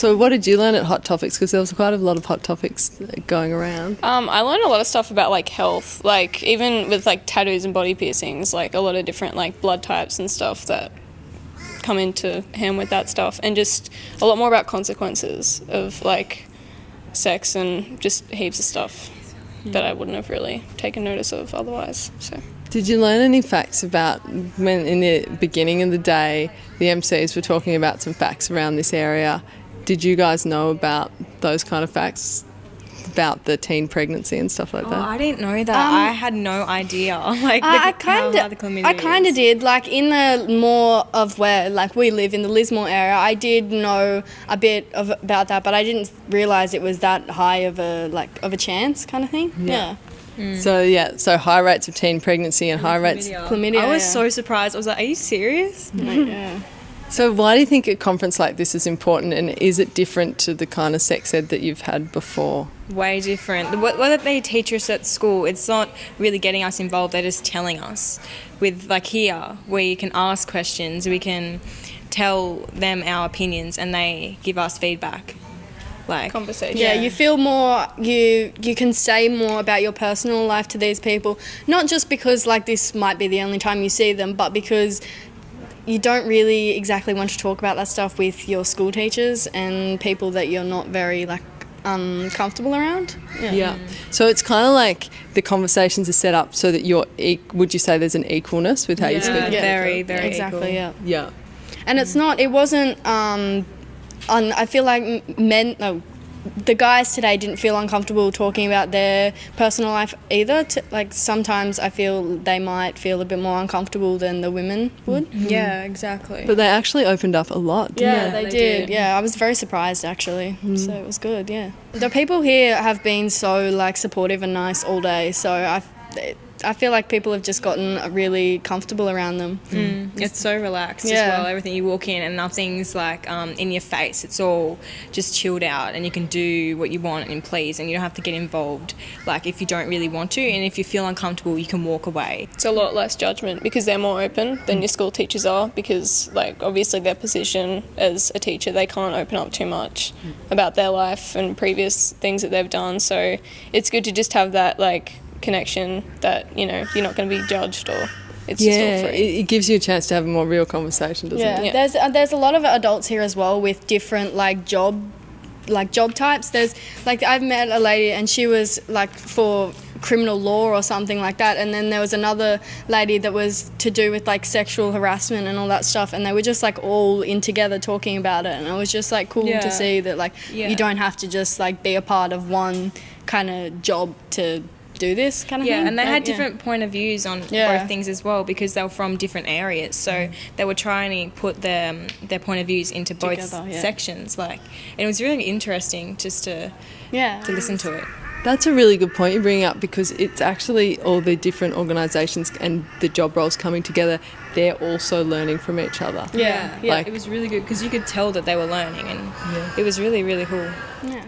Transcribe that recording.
So what did you learn at Hot Topics? Because there was quite a lot of hot topics going around. I learned a lot of stuff about like health, like even with like tattoos and body piercings, like a lot of different like blood types and stuff that come into hand with that stuff, and just a lot more about consequences of like sex and just heaps of stuff that I wouldn't have really taken notice of otherwise. So. Did you learn any facts about when in the beginning of the day the MCs were talking about some facts around this area? Did you guys know about those kind of facts about the teen pregnancy and stuff like that? I didn't know that. I had no idea. Like I kind of did. Like in the more of where like we live in the Lismore area, I did know a bit about that, but I didn't realise it was that high of a chance kind of thing. Yeah. So high rates of teen pregnancy and high rates of chlamydia. I was so surprised. I was like, are you serious? Yeah. So why do you think a conference like this is important, and is it different to the kind of sex ed that you've had before? Way different. What they teach us at school, it's not really getting us involved, they're just telling us. With like here, where you can ask questions, we can tell them our opinions and they give us feedback. Like Conversation. Yeah, you feel more, you can say more about your personal life to these people, not just because like this might be the only time you see them, but because you don't really exactly want to talk about that stuff with your school teachers and people that you're not very like comfortable around. Yeah. So it's kind of like the conversations are set up so that would you say there's an equalness with how you speak? Yeah, very, very exactly. equal. Yeah. And it wasn't I feel like the guys today didn't feel uncomfortable talking about their personal life either. Like sometimes I feel they might feel a bit more uncomfortable than the women would. Yeah, exactly. But they actually opened up a lot, didn't they? They did. Yeah, I was very surprised actually. So it was good, yeah. The people here have been so like supportive and nice all day, so I feel like people have just gotten really comfortable around them. It's so relaxed as well. Everything, you walk in and nothing's like in your face. It's all just chilled out, and you can do what you want and please, and you don't have to get involved like if you don't really want to, and if you feel uncomfortable you can walk away. It's a lot less judgment because they're more open than your school teachers are, because like obviously their position as a teacher, they can't open up too much about their life and previous things that they've done. So it's good to just have that like connection that, you know, you're not going to be judged, or it's just all free. It gives you a chance to have a more real conversation, doesn't it? Yeah, there's a lot of adults here as well with different job types. There's like I've met a lady and she was like for criminal law or something like that, and then there was another lady that was to do with like sexual harassment and all that stuff, and they were just like all in together talking about it, and it was just like cool to see that like you don't have to just like be a part of one kind of job to do this kind of thing. Yeah, and they had different point of views on both things as well, because they were from different areas, so they were trying to put their point of views into both sections, like, and it was really interesting just to listen to it. That's a really good point you bring up, because it's actually all the different organisations and the job roles coming together. They're also learning from each other. Yeah, it was really good because you could tell that they were learning, and it was really, really cool. Yeah.